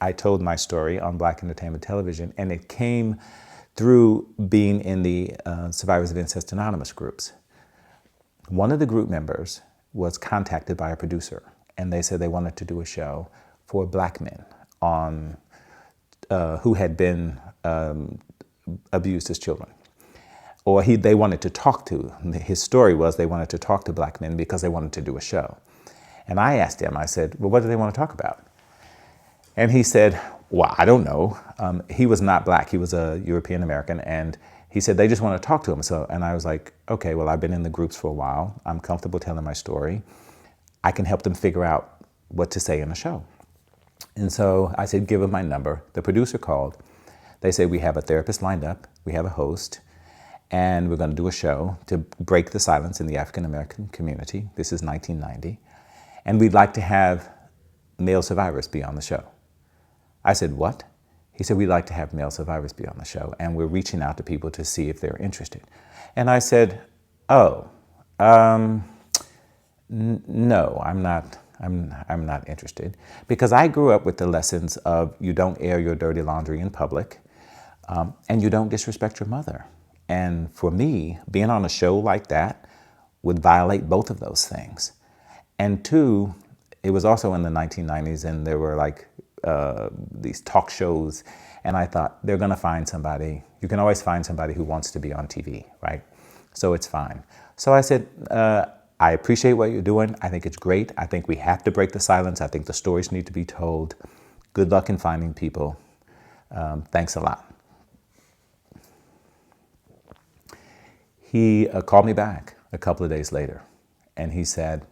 I told my story on Black Entertainment Television, and it came through being in the Survivors of Incest Anonymous groups. One of the group members was contacted by a producer, and they said they wanted to do a show for Black men on who had been abused as children. Or they wanted to talk to, his story was they wanted to talk to Black men because they wanted to do a show. And I asked him, I said, well, what do they want to talk about? And he said, well, I don't know. He was not Black, he was a European American, and he said they just want to talk to him. And I was like, okay, well, I've been in the groups for a while. I'm comfortable telling my story. I can help them figure out what to say in the show. And so I said, give him my number. The producer called. They said, we have a therapist lined up, we have a host, and we're going to do a show to break the silence in the African American community. This is 1990. And we'd like to have male survivors be on the show. I said, what? He said, we'd like to have male survivors be on the show, and we're reaching out to people to see if they're interested. And I said, oh, no, I'm not interested. Because I grew up with the lessons of you don't air your dirty laundry in public, and you don't disrespect your mother. And for me, being on a show like that would violate both of those things. And two, it was also in the 1990s, and there were like these talk shows, and I thought they're gonna find somebody. You can always find somebody who wants to be on TV, right? So it's fine. So I said, I appreciate what you're doing. I think it's great. I think we have to break the silence. I think the stories need to be told. Good luck in finding people. Thanks a lot. He called me back a couple of days later, and he said,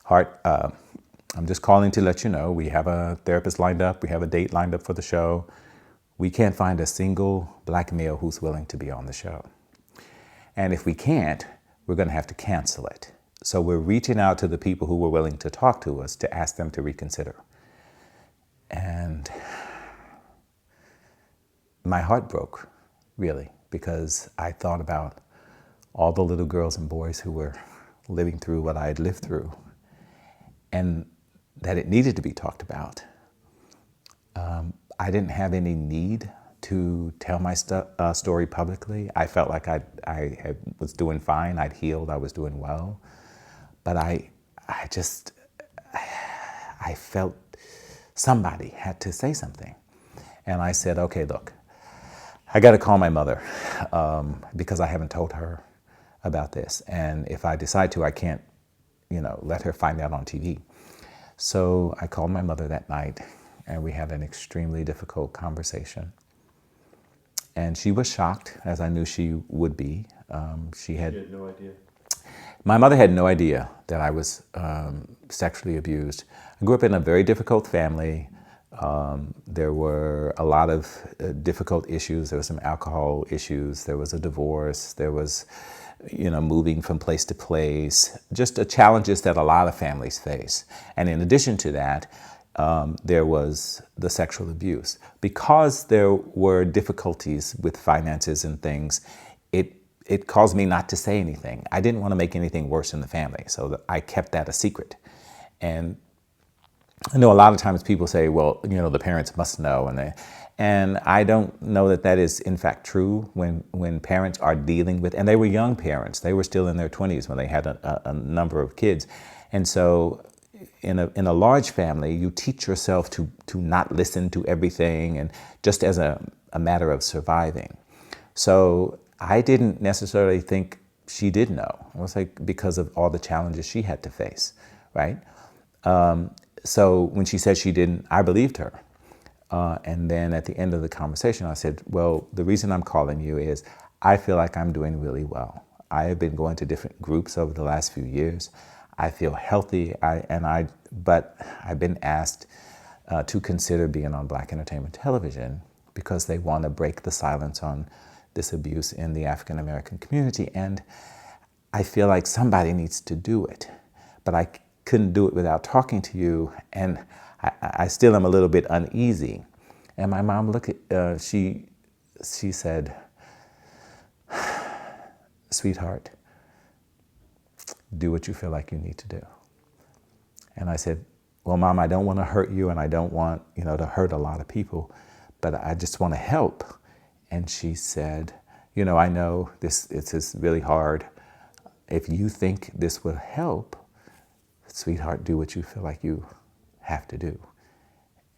Hart, I'm just calling to let you know we have a therapist lined up, we have a date lined up for the show. We can't find a single Black male who's willing to be on the show. And if we can't, we're gonna have to cancel it. So we're reaching out to the people who were willing to talk to us to ask them to reconsider. And my heart broke, really, because I thought about all the little girls and boys who were living through what I had lived through, and that it needed to be talked about. I didn't have any need to tell my story publicly. I felt like I was doing fine, I'd healed, I was doing well. But I felt somebody had to say something. And I said, okay, look, I gotta call my mother because I haven't told her about this. And if I decide to, I can't, let her find out on TV. So I called my mother that night, and we had an extremely difficult conversation. And she was shocked, as I knew she would be. She had no idea. My mother had no idea that I was sexually abused. I grew up in a very difficult family. There were a lot of difficult issues. There were some alcohol issues. There was a divorce. There was, moving from place to place, just challenges that a lot of families face. And in addition to that, there was the sexual abuse. Because there were difficulties with finances and things, it caused me not to say anything. I didn't want to make anything worse in the family, so I kept that a secret. And I know a lot of times people say, well, the parents must know, and I don't know that is in fact true when parents are dealing with, and they were young parents, they were still in their 20s when they had a number of kids. And so in a large family, you teach yourself to not listen to everything, and just as a matter of surviving. So I didn't necessarily think she did know. It was like because of all the challenges she had to face, right? So when she said she didn't, I believed her. And then at the end of the conversation, I said, well, the reason I'm calling you is I feel like I'm doing really well. I have been going to different groups over the last few years. I feel healthy, but I've been asked to consider being on Black Entertainment Television because they want to break the silence on this abuse in the African American community. And I feel like somebody needs to do it, but I couldn't do it without talking to you. And I still am a little bit uneasy. And my mom she said, sweetheart, do what you feel like you need to do. And I said, well, Mom, I don't want to hurt you, and I don't want, to hurt a lot of people, but I just want to help. And she said, I know this is really hard. If you think this will help, sweetheart, do what you feel like you have to do.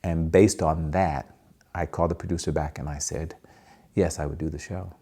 And based on that, I called the producer back and I said, yes, I would do the show.